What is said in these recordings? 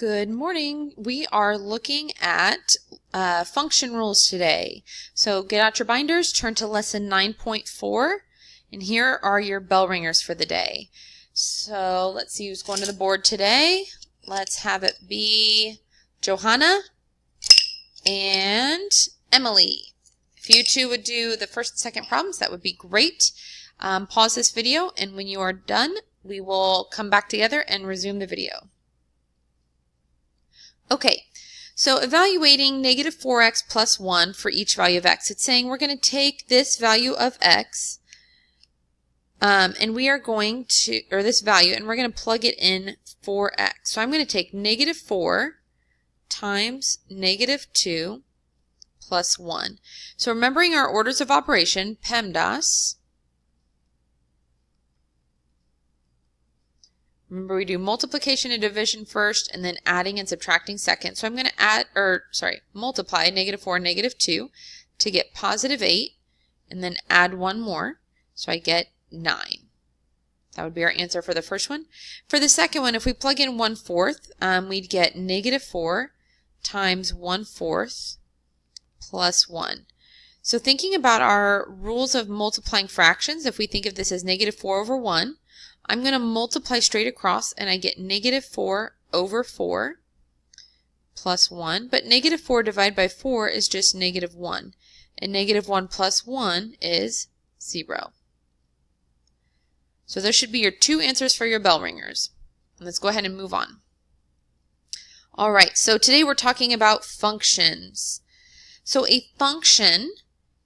Good morning. We are looking at function rules today. So get out your binders, turn to lesson 9.4, and here are your bell ringers for the day. So let's see who's going to the board today. Let's have it be Johanna and Emily. If you two would do the first and second problems, that would be great. Pause this video, and when you are done, we will come back together and resume the video. Okay, so evaluating negative 4x plus 1 for each value of x. It's saying we're going to take this value of x, and we are going to, or this value, and we're going to plug it in for x. So I'm going to take negative 4 times negative 2 plus 1. So remembering our orders of operation, PEMDAS. Remember, we do multiplication and division first and then adding and subtracting second. So I'm going to multiply negative 4 and negative 2 to get positive 8 and then add one more. So I get 9. That would be our answer for the first one. For the second one, if we plug in 1/4, we'd get negative 4 times 1/4 plus 1. So thinking about our rules of multiplying fractions, if we think of this as negative 4 over 1, I'm going to multiply straight across and I get negative 4 over 4 plus 1. But negative 4 divided by 4 is just negative 1. And negative 1 plus 1 is 0. So there should be your two answers for your bell ringers. And let's go ahead and move on. All right, so today we're talking about functions. So a function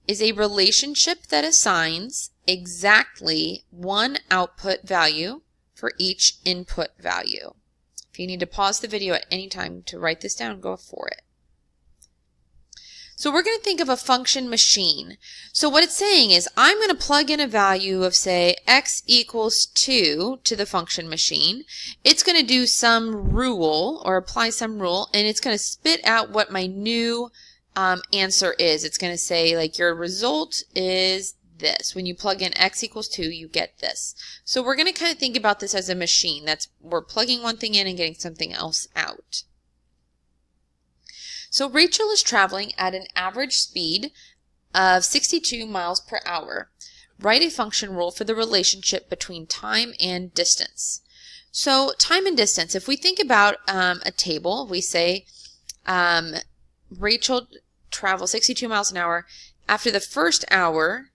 is a relationship that assigns exactly one output value for each input value. If you need to pause the video at any time to write this down, go for it. So we're going to think of a function machine. So what it's saying is I'm going to plug in a value of, say, x equals 2 to the function machine. It's going to do some rule or apply some rule, and it's going to spit out what my new answer is. It's going to say, like, your result is this. When you plug in x equals 2, you get this. So we're going to kind of think about this as a machine. We're plugging one thing in and getting something else out. So Rachel is traveling at an average speed of 62 miles per hour. Write a function rule for the relationship between time and distance. So time and distance, if we think about a table, we say Rachel travels 62 miles an hour. After the first hour,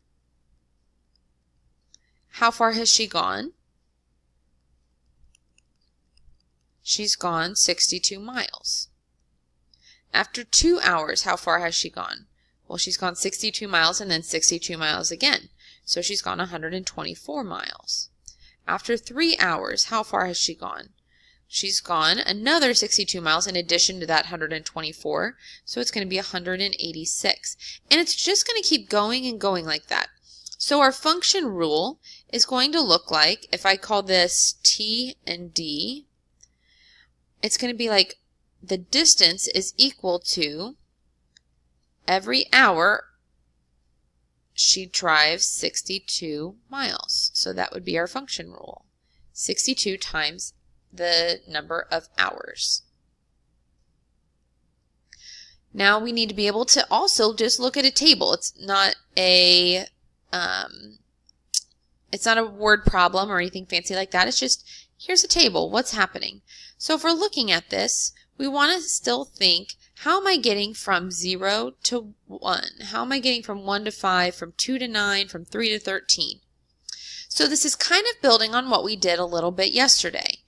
how far has she gone? She's gone 62 miles. After 2 hours, how far has she gone? Well, she's gone 62 miles and then 62 miles again. So she's gone 124 miles. After 3 hours, how far has she gone? She's gone another 62 miles in addition to that 124. So it's going to be 186. And it's just going to keep going and going like that. So our function rule is going to look like, if I call this T and D, it's going to be like the distance is equal to every hour she drives 62 miles. So that would be our function rule. 62 times the number of hours. Now we need to be able to also just look at a table. It's not a word problem or anything fancy like that. It's just, here's a table. What's happening? So if we're looking at this, we want to still think, how am I getting from 0 to 1? How am I getting from 1 to 5, from 2 to 9, from 3 to 13? So this is kind of building on what we did a little bit yesterday.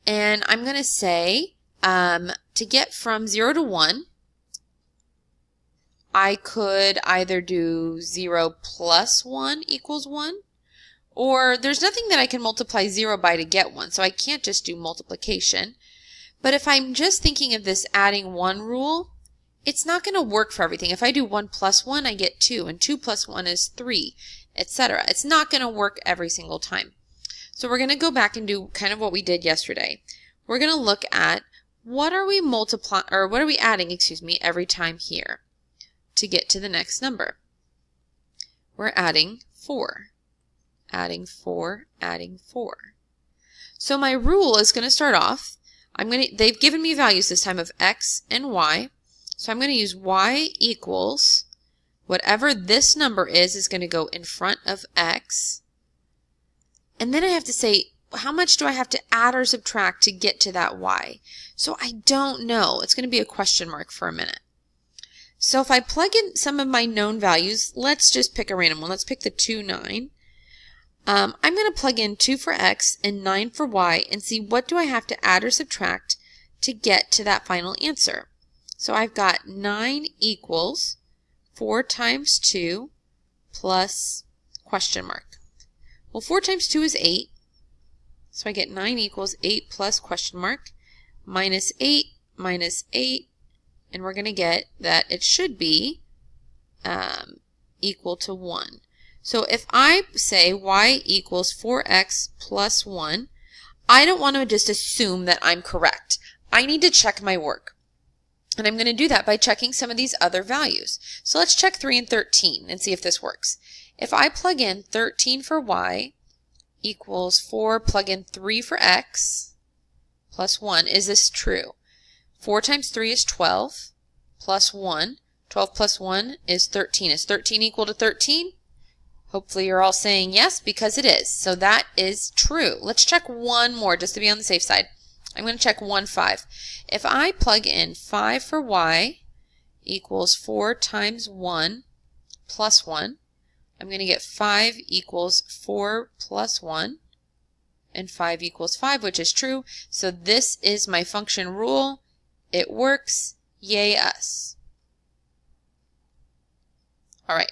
And I'm going to say, to get from 0 to 1, I could either do 0 plus 1 equals 1, or there's nothing that I can multiply 0 by to get 1, so I can't just do multiplication. But if I'm just thinking of this adding 1 rule, it's not going to work for everything. If I do 1 plus 1, I get 2, and 2 plus 1 is 3, etc. It's not going to work every single time. So we're going to go back and do kind of what we did yesterday. We're going to look at what are we adding, every time here to get to the next number. We're adding 4. Adding 4, adding 4. So my rule is going to start off, they've given me values this time of x and y. So I'm going to use y equals whatever this number is going to go in front of x. And then I have to say, how much do I have to add or subtract to get to that y? So I don't know. It's going to be a question mark for a minute. So if I plug in some of my known values, let's just pick a random one. Let's pick the 2, 9. I'm going to plug in 2 for x and 9 for y and see what do I have to add or subtract to get to that final answer. So I've got 9 equals 4 times 2 plus question mark. Well, 4 times 2 is 8. So I get 9 equals 8 plus question mark minus 8 minus 8. And we're going to get that it should be equal to 1. So if I say y equals 4x plus 1, I don't want to just assume that I'm correct. I need to check my work. And I'm going to do that by checking some of these other values. So let's check 3 and 13 and see if this works. If I plug in 13 for y equals 4, plug in 3 for x plus 1, is this true? 4 times 3 is 12 plus 1. 12 plus 1 is 13. Is 13 equal to 13? Hopefully you're all saying yes, because it is. So that is true. Let's check one more just to be on the safe side. I'm going to check 1, 5. If I plug in 5 for y equals 4 times 1 plus 1, I'm going to get 5 equals 4 plus 1, and 5 equals 5, which is true. So this is my function rule. It works. Yay us. All right.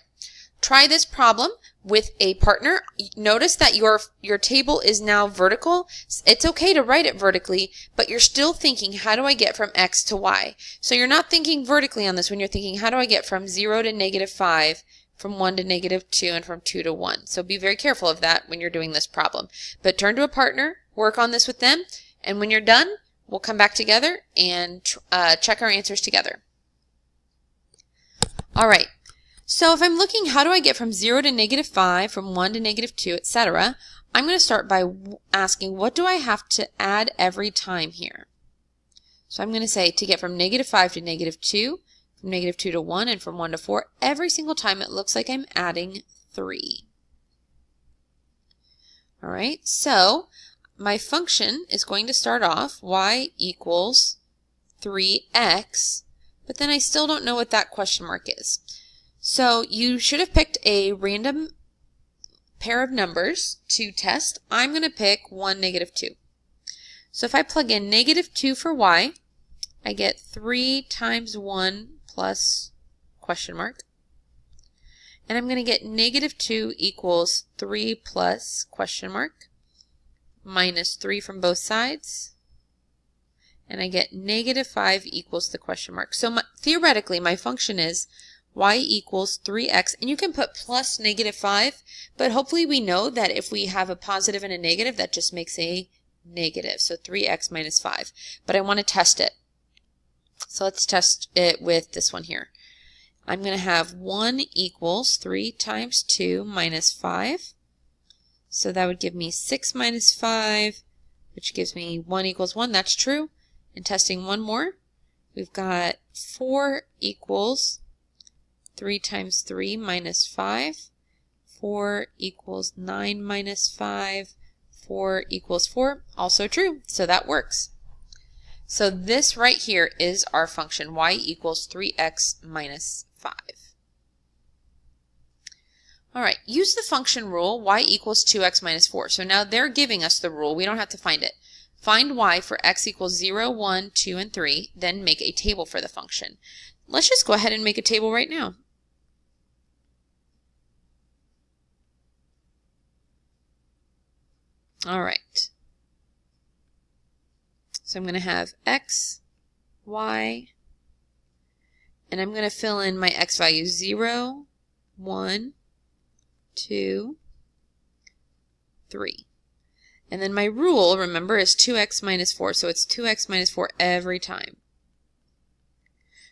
Try this problem with a partner. Notice that your table is now vertical. It's okay to write it vertically, but you're still thinking, how do I get from x to y? So you're not thinking vertically on this one. You're thinking, how do I get from 0 to -5, from 1 to -2, and from 2 to 1? So be very careful of that when you're doing this problem. But turn to a partner, work on this with them, and when you're done, we'll come back together and check our answers together. All right. So if I'm looking, how do I get from 0 to -5, from 1 to -2, etc., I'm going to start by asking, what do I have to add every time here? So I'm going to say to get from -5 to -2, from -2 to 1, and from 1 to 4, every single time it looks like I'm adding 3. All right, so my function is going to start off y equals 3x, but then I still don't know what that question mark is. So you should have picked a random pair of numbers to test. I'm going to pick 1, -2. So if I plug in -2 for y, I get 3 times 1 plus question mark. And I'm going to get -2 equals 3 plus question mark minus 3 from both sides. And I get -5 equals the question mark. So theoretically, my function is y equals 3x, and you can put plus -5, but hopefully we know that if we have a positive and a negative, that just makes a negative, so 3x minus 5. But I want to test it. So let's test it with this one here. I'm going to have 1 equals 3 times 2 minus 5. So that would give me 6 minus 5, which gives me 1 equals 1. That's true. And testing one more, we've got 4 equals 3 times 3 minus 5. 4 equals 9 minus 5. 4 equals 4. Also true. So that works. So this right here is our function, y equals 3x minus 5. All right, use the function rule, y equals 2x minus 4. So now they're giving us the rule. We don't have to find it. Find y for x equals 0, 1, 2, and 3, then make a table for the function. Let's just go ahead and make a table right now. All right. So I'm going to have x, y, and I'm going to fill in my x values 0, 1, 2, 3. And then my rule, remember, is 2x minus 4. So it's 2x minus 4 every time.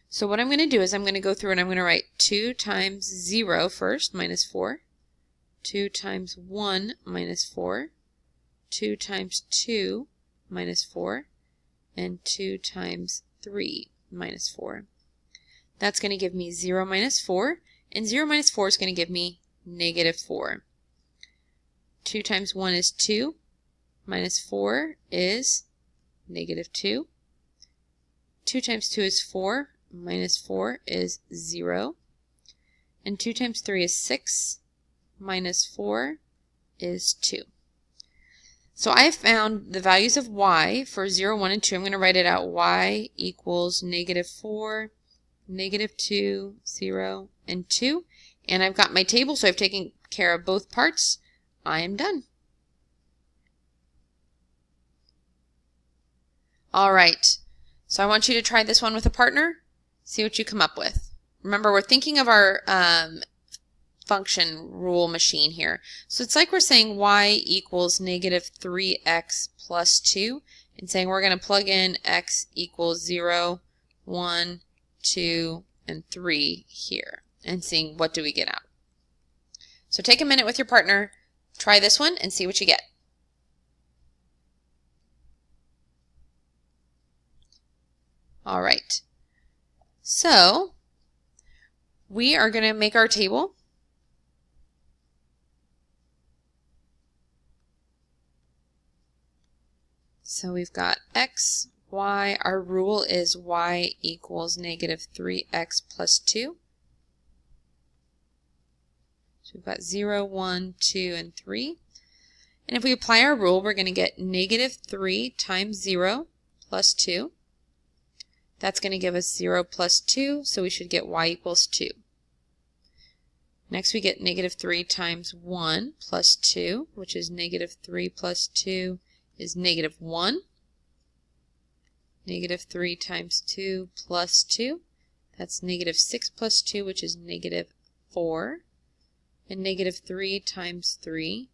So what I'm going to do is I'm going to go through and I'm going to write 2 times 0 first, minus 4. 2 times 1 minus 4. 2 times 2 minus 4. and 2 times 3 minus 4. That's going to give me 0 minus 4, and 0 minus 4 is going to give me negative 4. 2 times 1 is 2, minus 4 is negative 2. 2 times 2 is 4, minus 4 is 0. And 2 times 3 is 6, minus 4 is 2. So I have found the values of y for 0, 1, and 2. I'm going to write it out. Y equals negative 4, negative 2, 0, and 2. And I've got my table, so I've taken care of both parts. I am done. All right. So I want you to try this one with a partner. See what you come up with. Remember, we're thinking of our function rule machine here. So it's like we're saying y equals negative 3x plus 2 and saying we're going to plug in x equals 0, 1, 2, and 3 here and seeing what do we get out. So take a minute with your partner, try this one, and see what you get. All right. So we are going to make our table. So we've got x, y. Our rule is y equals negative 3x plus 2. So we've got 0, 1, 2, and 3. And if we apply our rule, we're going to get negative 3 times 0 plus 2. That's going to give us 0 plus 2, so we should get y equals 2. Next we get negative 3 times 1 plus 2, which is negative 3 plus 2 is negative 1. Negative 3 times 2 plus 2, that's negative 6 plus 2, which is negative 4. And negative 3 times 3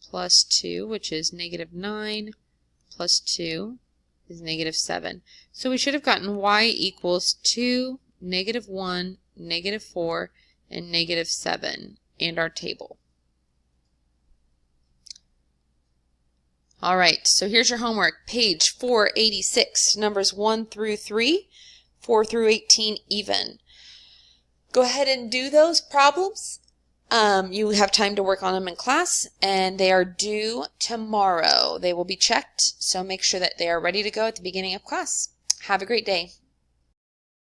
plus 2, which is negative 9, plus 2 is negative 7. So we should have gotten y equals 2, negative 1, negative 4, and negative 7 and our table. All right, so here's your homework. Page 486, numbers 1 through 3, 4 through 18 even. Go ahead and do those problems. You have time to work on them in class, and they are due tomorrow. They will be checked, so make sure that they are ready to go at the beginning of class. Have a great day.